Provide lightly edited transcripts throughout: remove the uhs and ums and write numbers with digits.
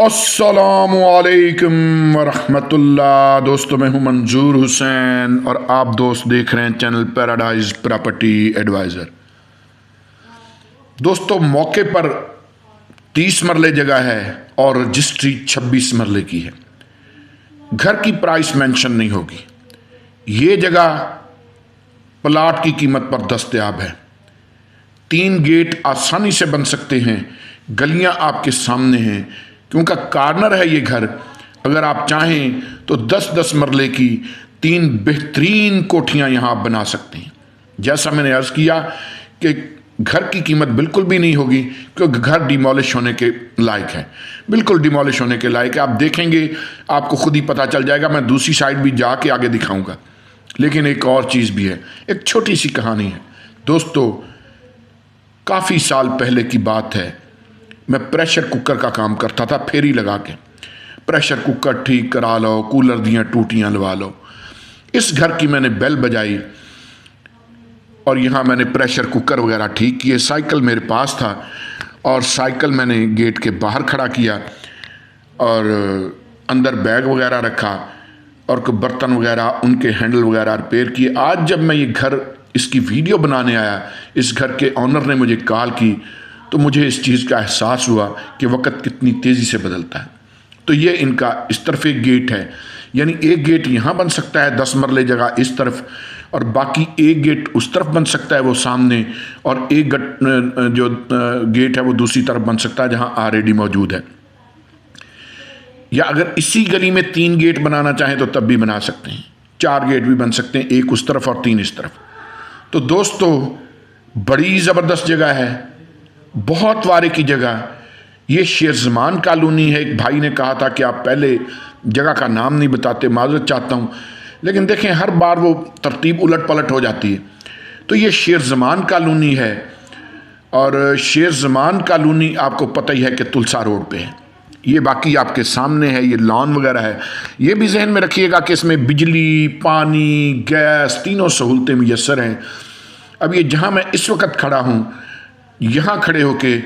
अस्सलामुअलैकुम वरहमतुल्लाह। दोस्तों, मैं हूं मंजूर हुसैन और आप दोस्त देख रहे हैं चैनल पैराडाइज प्रॉपर्टी एडवाइज़र। दोस्तों, मौके पर 30 मरले जगह है और रजिस्ट्री 26 मरले की है। घर की प्राइस मेंशन नहीं होगी। ये जगह प्लाट की कीमत पर दस्तयाब है। 3 गेट आसानी से बन सकते हैं। गलियां आपके सामने हैं क्योंकि कार्नर है ये घर। अगर आप चाहें तो 10-10 मरले की 3 बेहतरीन कोठियां यहां आप बना सकते हैं। जैसा मैंने अर्ज़ किया कि घर की कीमत बिल्कुल भी नहीं होगी क्योंकि घर डिमोलिश होने के लायक है, बिल्कुल डिमोलिश होने के लायक है। आप देखेंगे, आपको खुद ही पता चल जाएगा। मैं दूसरी साइड भी जाके आगे दिखाऊंगा। लेकिन एक और चीज़ भी है, एक छोटी सी कहानी है। दोस्तों, काफ़ी साल पहले की बात है। मैं प्रेशर कुकर का काम करता था, फेरी लगा के। प्रेशर कुकर ठीक करा लो, कूलर दियाँ टूटियाँ लगा लो। इस घर की मैंने बेल बजाई और यहाँ मैंने प्रेशर कुकर वगैरह ठीक किए। साइकिल मेरे पास था और साइकिल मैंने गेट के बाहर खड़ा किया और अंदर बैग वगैरह रखा और कोई बर्तन वगैरह, उनके हैंडल वगैरह रिपेयर किए। आज जब मैं ये घर, इसकी वीडियो बनाने आया, इस घर के ऑनर ने मुझे कॉल की, तो मुझे इस चीज़ का एहसास हुआ कि वक्त कितनी तेज़ी से बदलता है। तो ये इनका इस तरफ एक गेट है, यानी एक गेट यहाँ बन सकता है 10 मरले जगह इस तरफ, और बाकी एक गेट उस तरफ बन सकता है वो सामने, और एक जो गेट है वो दूसरी तरफ बन सकता है जहाँ ऑलरेडी मौजूद है। या अगर इसी गली में 3 गेट बनाना चाहें तो तब भी बना सकते हैं। 4 गेट भी बन सकते हैं, एक उस तरफ और 3 इस तरफ। तो दोस्तों, बड़ी ज़बरदस्त जगह है, बहुत वारे की जगह। ये शेर ज़मान कॉलोनी है। एक भाई ने कहा था कि आप पहले जगह का नाम नहीं बताते, माजरत चाहता हूँ। लेकिन देखें, हर बार वो तरतीब उलट पलट हो जाती है। तो ये शेर ज़मान कॉलोनी है और शेर ज़मान कॉलोनी आपको पता ही है कि तुलसा रोड पे है। ये बाकी आपके सामने है, ये लॉन वगैरह है। ये भी जहन में रखिएगा कि इसमें बिजली, पानी, गैस, तीनों सहूलतें मुयस्सर हैं। अब ये जहाँ मैं इस वक्त खड़ा हूँ, यहाँ खड़े होके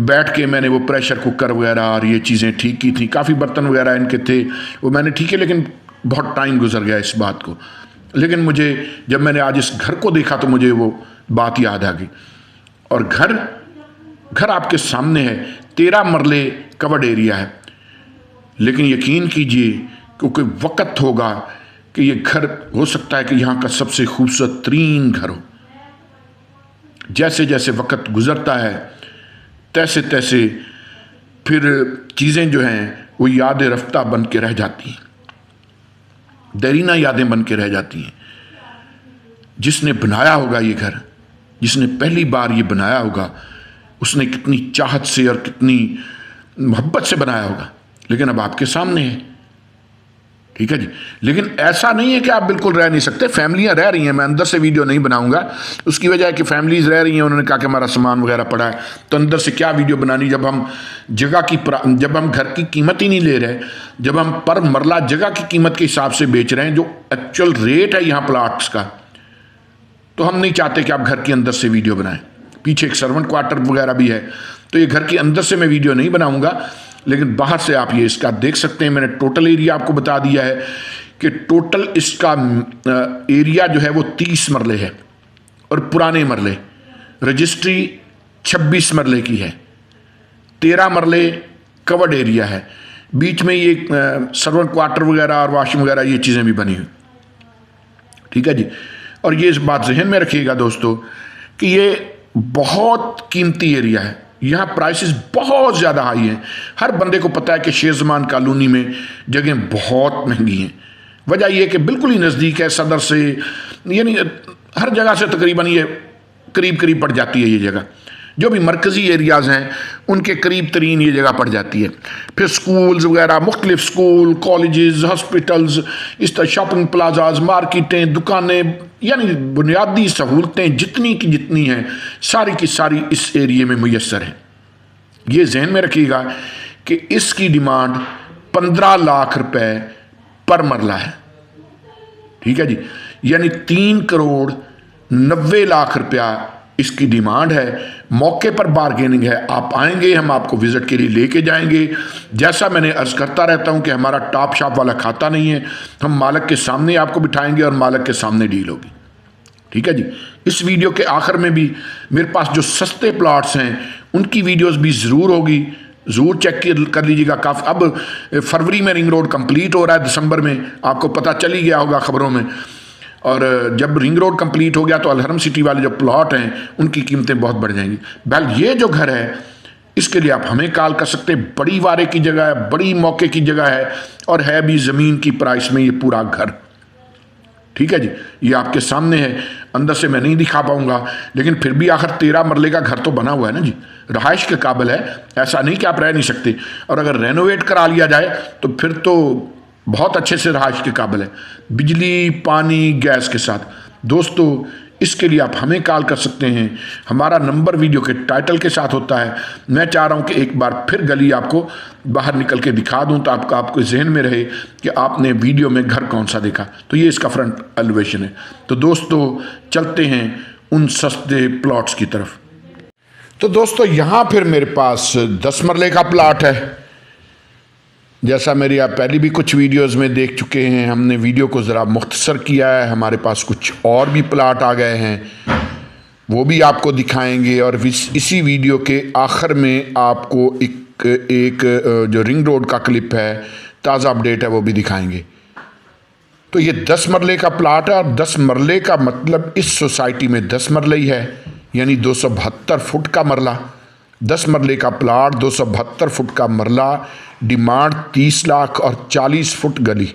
बैठ के मैंने वो प्रेशर कुकर वगैरह और ये चीज़ें ठीक की थी। काफ़ी बर्तन वगैरह इनके थे, वो मैंने ठीक है, लेकिन बहुत टाइम गुजर गया इस बात को। लेकिन मुझे जब मैंने आज इस घर को देखा तो मुझे वो बात याद आ गई। और घर आपके सामने है। 13 मरले कवर्ड एरिया है। लेकिन यकीन कीजिए, क्योंकि वक्त होगा कि ये घर हो सकता है कि यहाँ का सबसे खूबसूरत तरीन घर हो। जैसे जैसे वक्त गुजरता है तैसे तैसे फिर चीज़ें जो हैं वो याद रफ्ता बन के रह जाती हैं, देरीना यादें बन के रह जाती हैं। जिसने बनाया होगा ये घर, जिसने पहली बार ये बनाया होगा, उसने कितनी चाहत से और कितनी मोहब्बत से बनाया होगा। लेकिन अब आपके सामने है, ठीक है जी। लेकिन ऐसा नहीं है कि आप बिल्कुल रह नहीं सकते। फैमिलियां रह रही हैं। मैं अंदर से वीडियो नहीं बनाऊंगा, उसकी वजह है कि फैमिलीज रह रही हैं। उन्होंने कहा कि हमारा सामान वगैरह पड़ा है, तो अंदर से क्या वीडियो बनानी जब हम जब हम घर की कीमत ही नहीं ले रहे, जब हम पर मरला जगह की कीमत के हिसाब से बेच रहे हैं, जो एक्चुअल रेट है यहाँ प्लाट्स का। तो हम नहीं चाहते कि आप घर के अंदर से वीडियो बनाएं। पीछे एक सर्वेंट क्वार्टर वगैरह भी है, तो ये घर के अंदर से मैं वीडियो नहीं बनाऊंगा, लेकिन बाहर से आप ये इसका देख सकते हैं। मैंने टोटल एरिया आपको बता दिया है कि टोटल इसका एरिया जो है वो 30 मरले है और पुराने मरले। रजिस्ट्री 26 मरले की है। 13 मरले कवर्ड एरिया है। बीच में ये सर्वेंट क्वार्टर वगैरह और वाशरूम वगैरह ये चीज़ें भी बनी हुई, ठीक है जी। और ये इस बात जहन में रखिएगा दोस्तों कि ये बहुत कीमती एरिया है। यहाँ प्राइसेस बहुत ज़्यादा हाई हैं। हर बंदे को पता है कि शेर ज़मान कॉलोनी में जगह बहुत महंगी हैं। वजह यह कि बिल्कुल ही नज़दीक है सदर से, यानी हर जगह से तकरीबन ये करीब करीब पड़ जाती है। ये जगह जो भी मरकज़ी एरियाज़ हैं उनके करीब तरीन ये जगह पड़ जाती है। फिर स्कूल्स वगैरह, मुख्तलिफ स्कूल, कॉलेजेस, हॉस्पिटल्स, इस तरह शॉपिंग प्लाजाज, मार्केटें, दुकानें, यानी बुनियादी सहूलतें जितनी की जितनी हैं सारी की सारी इस एरिए में मुयस्सर हैं। ये जहन में रखिएगा कि इसकी डिमांड 15 लाख रुपए पर मरला है, ठीक है जी। यानी 3 करोड़ 90 लाख रुपया इसकी डिमांड है, मौके पर बारगेनिंग है। आप आएंगे, हम आपको विजिट के लिए लेके जाएंगे। जैसा मैंने अर्ज करता रहता हूं कि हमारा टॉप शॉप वाला खाता नहीं है, हम मालिक के सामने आपको बिठाएंगे और मालिक के सामने डील होगी। ठीक है जी। इस वीडियो के आखिर में भी मेरे पास जो सस्ते प्लॉट्स हैं उनकी वीडियोस भी ज़रूर होगी, ज़रूर चेक कर लीजिएगा। काफ़ी अब फरवरी में रिंग रोड कंप्लीट हो रहा है, दिसंबर में आपको पता चल ही गया होगा खबरों में। और जब रिंग रोड कंप्लीट हो गया तो अलहरम सिटी वाले जो प्लॉट हैं उनकी कीमतें बहुत बढ़ जाएंगी। बहरहाल ये जो घर है इसके लिए आप हमें कॉल कर सकते हैं। बड़ी वारे की जगह है, बड़ी मौके की जगह है और है भी ज़मीन की प्राइस में ये पूरा घर। ठीक है जी, ये आपके सामने है। अंदर से मैं नहीं दिखा पाऊंगा, लेकिन फिर भी आखिर 13 मरले का घर तो बना हुआ है ना जी, रहाइश के काबिल है। ऐसा नहीं कि आप रह नहीं सकते, और अगर रेनोवेट करा लिया जाए तो फिर तो बहुत अच्छे से रहाइश के काबिल है, बिजली पानी गैस के साथ। दोस्तों इसके लिए आप हमें कॉल कर सकते हैं। हमारा नंबर वीडियो के टाइटल के साथ होता है। मैं चाह रहा हूं कि एक बार फिर गली आपको बाहर निकल के दिखा दूं तो आपके जहन में रहे कि आपने वीडियो में घर कौन सा देखा। तो ये इसका फ्रंट एलिवेशन है। तो दोस्तों चलते हैं उन सस्ते प्लॉट्स की तरफ। तो दोस्तों यहाँ फिर मेरे पास 10 मरले का प्लॉट है। जैसा मेरी आप पहले भी कुछ वीडियोस में देख चुके हैं, हमने वीडियो को ज़रा मुख्तसर किया है। हमारे पास कुछ और भी प्लाट आ गए हैं, वो भी आपको दिखाएंगे। और इसी वीडियो के आखिर में आपको एक जो रिंग रोड का क्लिप है, ताज़ा अपडेट है, वो भी दिखाएंगे। तो ये 10 मरले का प्लाट है, और 10 मरले का मतलब इस सोसाइटी में 10 मरले ही है, यानी 272 फुट का मरला। 10 मरले का प्लाट, 272 फुट का मरला, डिमांड 30 लाख और 40 फुट गली।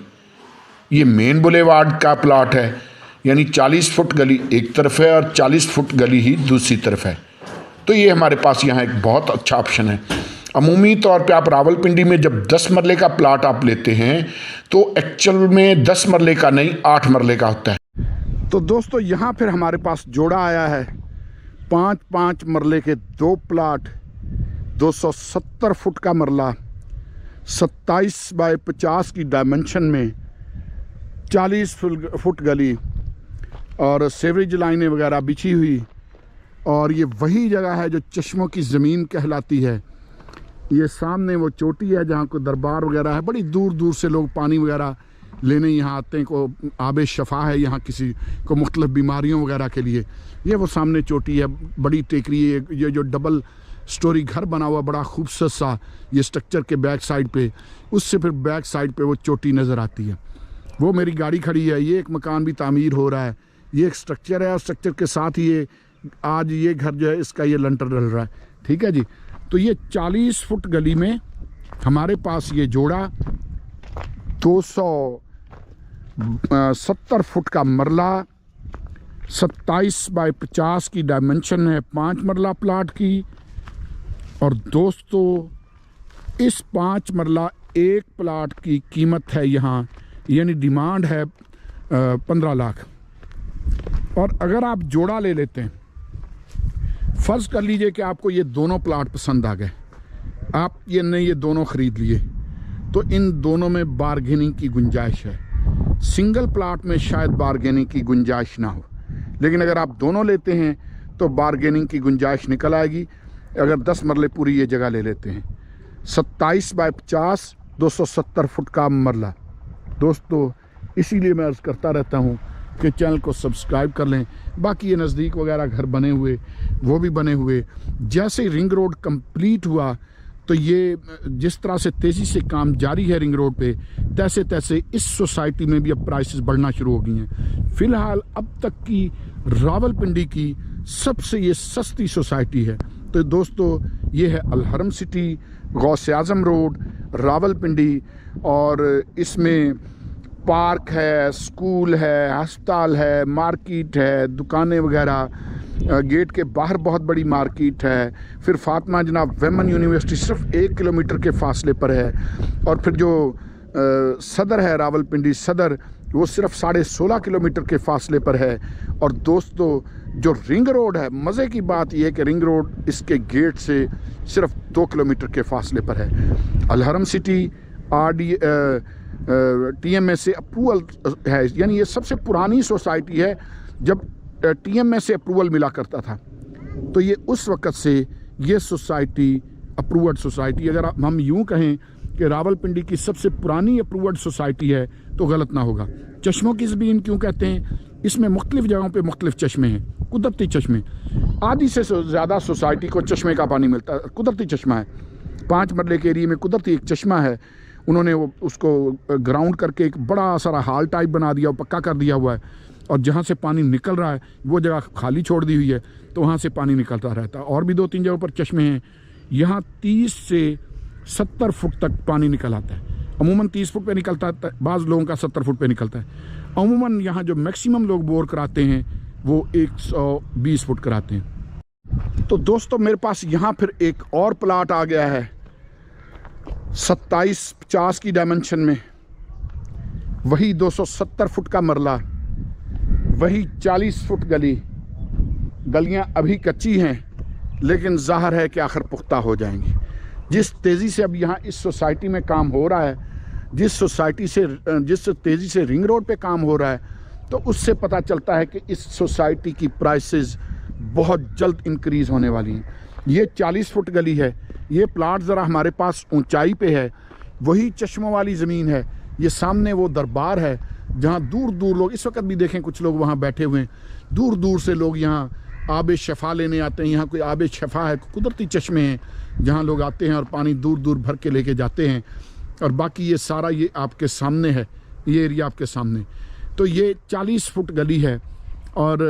ये मेन बुलेवार्ड का प्लाट है, यानी 40 फुट गली एक तरफ है और 40 फुट गली ही दूसरी तरफ है। तो ये हमारे पास यहाँ एक बहुत अच्छा ऑप्शन है। अमूमी तौर पे आप रावलपिंडी में जब 10 मरले का प्लाट आप लेते हैं तो एक्चुअल में 10 मरले का नहीं 8 मरले का होता है। तो दोस्तों यहाँ फिर हमारे पास जोड़ा आया है 5-5 मरले के 2 प्लाट, 270 फुट का मरला, 27 बाय 50 की डायमेंशन में, 40 फुट गली और सेवरेज लाइनें वगैरह बिछी हुई। और ये वही जगह है जो चश्मों की ज़मीन कहलाती है। ये सामने वो चोटी है जहाँ को दरबार वगैरह है, बड़ी दूर दूर से लोग पानी वगैरह लेने यहाँ आते हैं। को आबे शफा है यहाँ किसी को मुख्तलिफ बीमारियों वगैरह के लिए। ये वो सामने चोटी है, बड़ी टेकरी है। ये जो डबल स्टोरी घर बना हुआ बड़ा खूबसूरत सा, ये स्ट्रक्चर के बैक साइड पे, उससे फिर बैक साइड पे वो चोटी नज़र आती है। वो मेरी गाड़ी खड़ी है। ये एक मकान भी तामीर हो रहा है। ये एक स्ट्रक्चर है और स्ट्रक्चर के साथ ही ये आज ये घर जो है इसका ये लंटर डल रहा है। ठीक है जी। तो ये 40 फुट गली में हमारे पास ये जोड़ा 270 फुट का मरला, 27 बाय 50 की डायमेंशन है 5 मरला प्लाट की। और दोस्तों इस 5 मरला एक प्लाट की कीमत है यहाँ, यानी डिमांड है 15 लाख। और अगर आप जोड़ा ले लेते हैं, फ़र्ज़ कर लीजिए कि आपको ये दोनों प्लाट पसंद आ गए, आप ये नहीं ये दोनों ख़रीद लिए, तो इन दोनों में बारगेनिंग की गुंजाइश है। सिंगल प्लाट में शायद बारगेनिंग की गुंजाइश ना हो, लेकिन अगर आप दोनों लेते हैं तो बारगेनिंग की गुंजाइश निकल आएगी। अगर 10 मरले पूरी ये जगह ले लेते हैं, 27 बाय 50, 270 फुट का मरला। दोस्तों इसीलिए मैं अर्ज़ करता रहता हूँ कि चैनल को सब्सक्राइब कर लें। बाकी ये नज़दीक वगैरह घर बने हुए, वो भी बने हुए। जैसे ही रिंग रोड कंप्लीट हुआ तो ये जिस तरह से तेज़ी से काम जारी है रिंग रोड पे, तैसे तैसे इस सोसाइटी में भी अब प्राइसेस बढ़ना शुरू हो गई हैं। फ़िलहाल अब तक की रावलपिंडी की सबसे ये सस्ती सोसाइटी है। तो दोस्तों ये है अलहरम सिटी, गौसे आज़म रोड, रावलपिंडी। और इसमें पार्क है, स्कूल है, अस्पताल है, मार्केट है, दुकानें वगैरह, गेट के बाहर बहुत बड़ी मार्केट है। फिर फातिमा जनाब वेमन यूनिवर्सिटी सिर्फ 1 किलोमीटर के फासले पर है। और फिर जो सदर है रावलपिंडी सदर, वो सिर्फ 16.5 किलोमीटर के फासले पर है। और दोस्तों जो रिंग रोड है, मज़े की बात यह है कि रिंग रोड इसके गेट से सिर्फ 2 किलोमीटर के फासले पर है। अलहरम सिटी TMA से अप्रूवल है, यानी ये सबसे पुरानी सोसाइटी है जब TMA से अप्रूवल मिला करता था। तो ये उस वक़्त से ये सोसाइटी अप्रूव्ड सोसाइटी, अगर हम यूँ कहें कि रावलपिंडी की सबसे पुरानी अप्रूव्ड सोसाइटी है तो गलत ना होगा। चश्मों की ज़मीन क्यों कहते हैं? इसमें मुख्तलिफ़ जगहों पे मुख्तलिफ़ चश्मे हैं, कुदरती चश्मे। आधी से ज़्यादा सोसाइटी को चश्मे का पानी मिलता है, कुदरती चश्मा है। 5 मरले के एरिए में कुदरती एक चश्मा है, उन्होंने वो उसको ग्राउंड करके एक बड़ा सारा हाल टाइप बना दिया, पक्का कर दिया हुआ है, और जहाँ से पानी निकल रहा है वो जगह खाली छोड़ दी हुई है, तो वहाँ से पानी निकलता रहता है। और भी 2-3 जगहों पर चश्मे हैं, यहाँ 30 से 70 फुट तक पानी निकल आता है। अमूमन 30 फुट पे निकलता है, बाज़ लोगों का 70 फुट पे निकलता है। अमूमन यहाँ जो मैक्सिमम लोग बोर कराते हैं वो 120 फुट कराते हैं। तो दोस्तों मेरे पास यहाँ फिर एक और प्लाट आ गया है 27-50 की डायमेंशन में, वही 270 फुट का मरला, वही 40 फुट गली। गलियाँ अभी कच्ची हैं लेकिन ज़ाहिर है कि आखिर पुख्ता हो जाएंगी। जिस तेज़ी से अब यहाँ इस सोसाइटी में काम हो रहा है, जिस तेज़ी से रिंग रोड पे काम हो रहा है, तो उससे पता चलता है कि इस सोसाइटी की प्राइसेस बहुत जल्द इंक्रीज़ होने वाली हैं। ये 40 फुट गली है, ये प्लाट ज़रा हमारे पास ऊंचाई पे है, वही चश्मों वाली ज़मीन है। ये सामने वो दरबार है जहाँ दूर दूर लोग, इस वक्त भी देखें कुछ लोग वहाँ बैठे हुए हैं, दूर दूर से लोग यहाँ आब शफ़ा लेने आते हैं। यहाँ कोई आब शफ़ा है, कुदरती चश्मे हैं जहाँ लोग आते हैं और पानी दूर दूर भर के लेके जाते हैं। और बाकी ये सारा ये आपके सामने है, ये एरिया आपके सामने। तो ये 40 फुट गली है और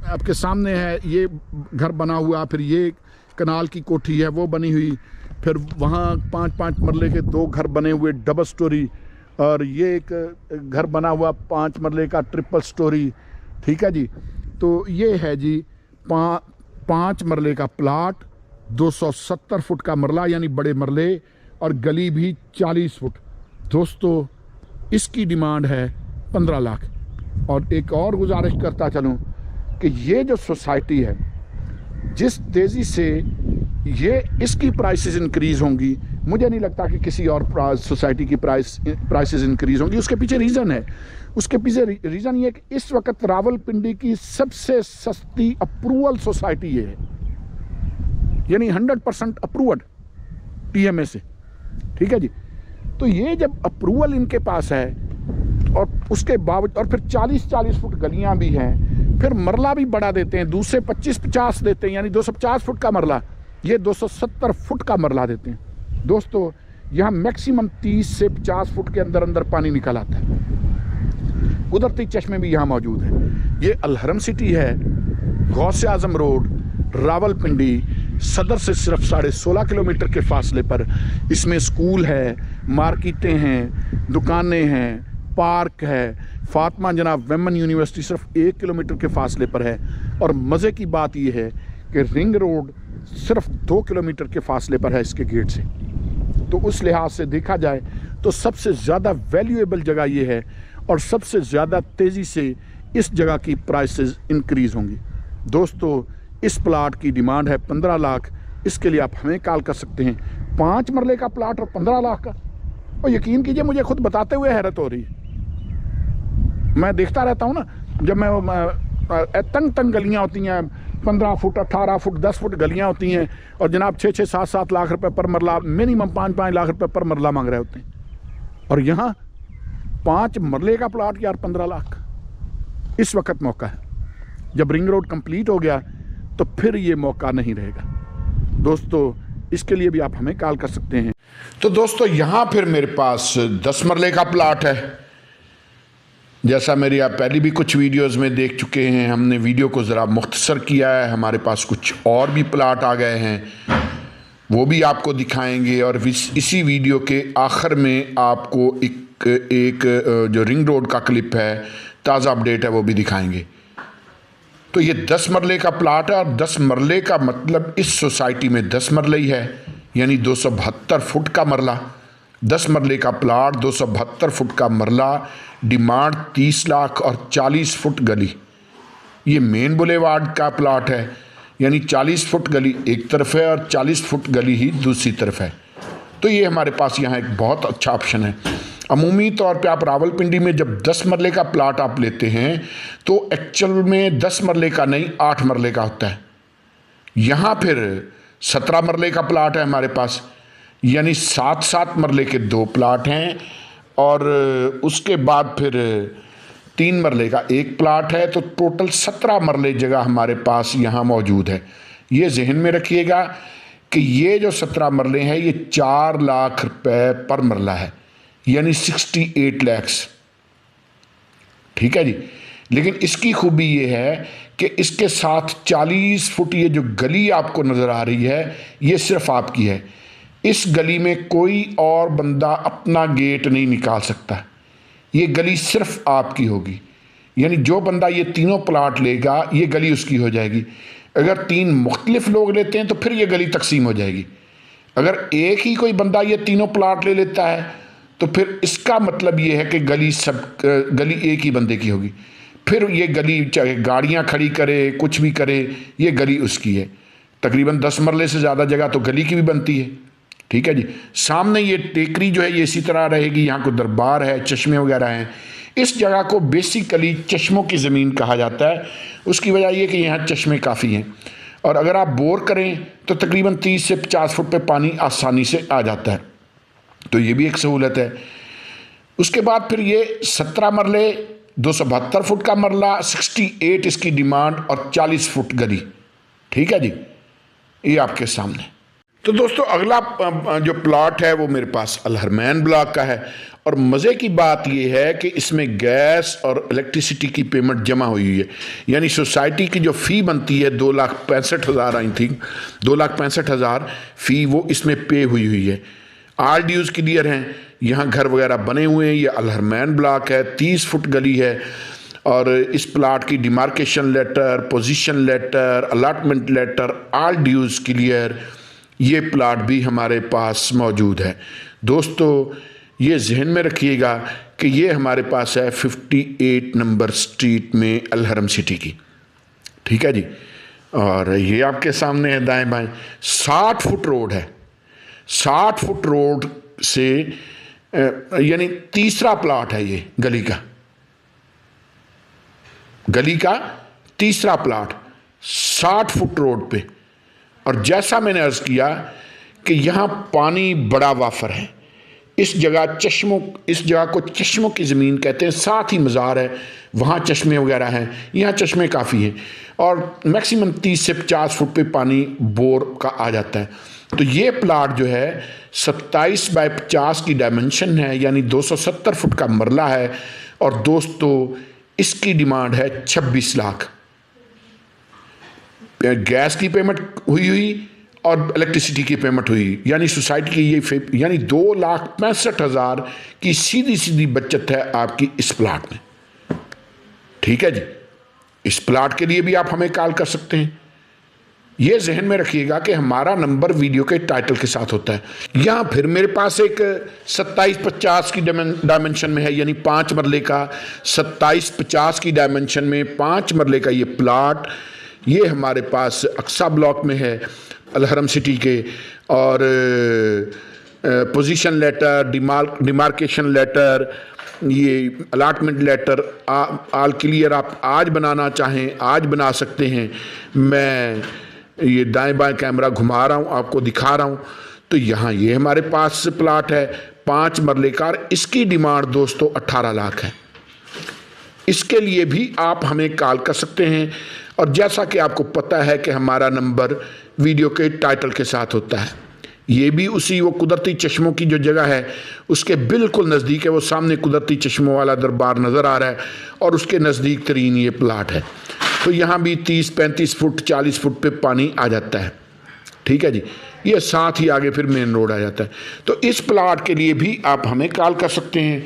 आपके सामने है ये घर बना हुआ, फिर ये कनाल की कोठी है वो बनी हुई, फिर वहाँ 5-5 मरले के 2 घर बने हुए डबल स्टोरी, और ये एक घर बना हुआ 5 मरले का ट्रिपल स्टोरी। ठीक है जी। तो ये है जी 5 मरले का प्लाट, 270 फुट का मरला यानी बड़े मरले, और गली भी 40 फुट। दोस्तों इसकी डिमांड है 15 लाख। और एक और गुजारिश करता चलूँ कि ये जो सोसाइटी है, जिस तेज़ी से इसकी प्राइसेस इंक्रीज़ होंगी, मुझे नहीं लगता कि किसी और सोसाइटी की प्राइसेस इंक्रीज़ होंगी। उसके पीछे रीज़न है, उसके पीछे रीज़न ये कि इस वक्त रावलपिंडी की सबसे सस्ती अप्रूवल सोसाइटी ये है, यानी 100% अप्रूव्ड PMA से। ठीक है जी। तो ये जब अप्रूवल इनके पास है और उसके बावजूद, और फिर 40-40 फुट गलियां भी हैं, फिर मरला भी बड़ा देते हैं, दूसरे 25-50 देते हैं, यानी 250 फुट का मरला, ये 270 फुट का मरला देते हैं। दोस्तों यहाँ मैक्सिमम 30 से 50 फुट के अंदर अंदर पानी निकल आता है। कुदरती चश्मे भी यहाँ मौजूद हैं। ये अलहरम सिटी है, गौसे आजम रोड, रावलपिंडी सदर से सिर्फ 16.5 किलोमीटर के फासले पर। इसमें स्कूल है, मार्केटें हैं, दुकानें हैं, पार्क है। फातिमा जनाब वेमन यूनिवर्सिटी सिर्फ 1 किलोमीटर के फासले पर है। और मज़े की बात यह है कि रिंग रोड सिर्फ 2 किलोमीटर के फासले पर है इसके गेट से। तो उस लिहाज से देखा जाए तो सबसे ज़्यादा वैल्यूएबल जगह ये है, और सबसे ज़्यादा तेज़ी से इस जगह की प्राइसेस इंक्रीज़ होंगी। दोस्तों इस प्लाट की डिमांड है 15 लाख। इसके लिए आप हमें कॉल कर सकते हैं। 5 मरले का प्लाट और 15 लाख का, और यकीन कीजिए मुझे खुद बताते हुए हैरत हो रही है। मैं देखता रहता हूँ ना, जब मैं तंग गलियाँ होती हैं, 15 फुट 18 फुट 10 फुट गलियाँ होती हैं, और जनाब 6-6 7-7 लाख रुपए पर मरला, मिनिमम 5-5 लाख रुपए पर मरला मांग रहे होते हैं। और यहाँ 5 मरले का प्लाट यार 15 लाख। इस वक्त मौका है, जब रिंग रोड कंप्लीट हो गया तो फिर ये मौका नहीं रहेगा। दोस्तों इसके लिए भी आप हमें कॉल कर सकते हैं। तो दोस्तों यहाँ फिर मेरे पास 10 मरले का प्लाट है। जैसा मेरी आप पहले भी कुछ वीडियोस में देख चुके हैं, हमने वीडियो को ज़रा मुख्तसर किया है। हमारे पास कुछ और भी प्लाट आ गए हैं, वो भी आपको दिखाएंगे। और इसी वीडियो के आखिर में आपको एक जो रिंग रोड का क्लिप है, ताज़ा अपडेट है, वो भी दिखाएंगे। तो ये 10 मरले का प्लाट है, और 10 मरले का मतलब इस सोसाइटी में 10 मरले ही है, यानी 272 फुट का मरला। 10 मरले का प्लाट, 272 फुट का मरला, डिमांड 30 लाख और 40 फुट गली। ये मेन बुलेवार्ड का प्लाट है, यानी 40 फुट गली एक तरफ है और 40 फुट गली ही दूसरी तरफ है। तो ये हमारे पास यहाँ एक बहुत अच्छा ऑप्शन है। अमूमी तौर पे आप रावलपिंडी में जब 10 मरले का प्लाट आप लेते हैं तो एक्चुअल में 10 मरले का नहीं 8 मरले का होता है। यहाँ फिर 17 मरले का प्लाट है हमारे पास, यानी 7-7 मरले के 2 प्लाट हैं। और उसके बाद फिर 3 मरले का 1 प्लाट है। तो टोटल 17 मरले जगह हमारे पास यहाँ मौजूद है। ये जहन में रखिएगा कि ये जो 17 मरले हैं ये 4 लाख रुपए पर मरला है, यानी 68 लैक्स। ठीक है जी। लेकिन इसकी खूबी ये है कि इसके साथ 40 फुट ये जो गली आपको नज़र आ रही है ये सिर्फ आपकी है। इस गली में कोई और बंदा अपना गेट नहीं निकाल सकता, ये गली सिर्फ आपकी होगी। यानी जो बंदा ये तीनों प्लाट लेगा ये गली उसकी हो जाएगी। अगर 3 मुख्तलिफ लोग लेते हैं तो फिर ये गली तकसीम हो जाएगी। अगर एक ही कोई बंदा ये तीनों प्लाट ले लेता है तो फिर इसका मतलब ये है कि गली एक ही बंदे की होगी। फिर ये गली चाहे गाड़ियाँ खड़ी करे कुछ भी करे ये गली उसकी है। तकरीबन 10 मरले से ज़्यादा जगह तो गली की भी बनती है। ठीक है जी। सामने ये टेकरी जो है ये इसी तरह रहेगी, यहाँ को दरबार है, चश्मे वगैरह हैं। इस जगह को बेसिकली चश्मों की ज़मीन कहा जाता है। उसकी वजह यह कि यहाँ चश्मे काफ़ी हैं और अगर आप बोर करें तो तकरीबन 30 से 50 फुट पे पानी आसानी से आ जाता है, तो ये भी एक सहूलत है। उसके बाद फिर ये 17 मरले, 272 फुट का मरला, 68 इसकी डिमांड और 40 फुट गली। ठीक है जी, ये आपके सामने। तो दोस्तों अगला जो प्लॉट है वो मेरे पास अल हरमैन ब्लॉक का है। और मज़े की बात यह है कि इसमें गैस और इलेक्ट्रिसिटी की पेमेंट जमा हुई है। यानी सोसाइटी की जो फ़ी बनती है 2,65,000 आई थिंक 2,65,000 फ़ी वो इसमें पे हुई है। आर ड्यूज़ क्लियर हैं, यहाँ घर वगैरह बने हुए हैं। ये अल हरमैन ब्लॉक है, 30 फुट गली है और इस प्लाट की demarcation letter, position letter, allotment letter, all dues clear, ये प्लाट भी हमारे पास मौजूद है। दोस्तों ये जहन में रखिएगा कि ये हमारे पास है 58 नंबर स्ट्रीट में अल हरम सिटी की। ठीक है जी। और ये आपके सामने है दाएं बाएं 60 फुट रोड है। 60 फुट रोड से यानी तीसरा प्लाट है ये गली का तीसरा प्लाट 60 फुट रोड पे। और जैसा मैंने अर्ज़ किया कि यहाँ पानी बड़ा वाफर है। इस जगह को चश्मों की ज़मीन कहते हैं, साथ ही मज़ार है, वहाँ चश्मे वगैरह हैं, यहाँ चश्मे काफ़ी हैं और मैक्सिमम 30 से 50 फुट पे पानी बोर का आ जाता है। तो ये प्लाट जो है 27 बाय 50 की डायमेंशन है, यानी 270 फुट का मरला है। और दोस्तों इसकी डिमांड है 26 लाख। गैस की पेमेंट हुई और इलेक्ट्रिसिटी की पेमेंट हुई, यानी सोसाइटी की ये यानी 2,65,000 की सीधी सीधी बचत है आपकी इस प्लाट में। ठीक है जी। इस प्लाट के लिए भी आप हमें कॉल कर सकते हैं। ये जहन में रखिएगा कि हमारा नंबर वीडियो के टाइटल के साथ होता है। यहाँ फिर मेरे पास एक 27-50 की डायमेंशन में है, यानी 5 मरले का 27-50 की डायमेंशन में 5 मरले का ये प्लाट, ये हमारे पास अक्सा ब्लॉक में है अल हरम सिटी के। और पोजीशन लेटर, डिमार्केशन लेटर, ये अलॉटमेंट लेटर आल क्लियर आप आज बनाना चाहें आज बना सकते हैं। मैं ये दाएं बाएं कैमरा घुमा रहा हूँ, आपको दिखा रहा हूँ। तो यहाँ ये हमारे पास प्लाट है 5 मरले का, इसकी डिमांड दोस्तों 18 लाख है। इसके लिए भी आप हमें कॉल कर सकते हैं। और जैसा कि आपको पता है कि हमारा नंबर वीडियो के टाइटल के साथ होता है। ये भी वो कुदरती चश्मों की जो जगह है उसके बिल्कुल नज़दीक है। वो सामने कुदरती चश्मों वाला दरबार नज़र आ रहा है और उसके नज़दीक तरीन ये प्लाट है। तो यहाँ भी 30-35 फुट 40 फुट पे पानी आ जाता है। ठीक है जी। ये साथ ही आगे फिर मेन रोड आ जाता है। तो इस प्लाट के लिए भी आप हमें कॉल कर सकते हैं।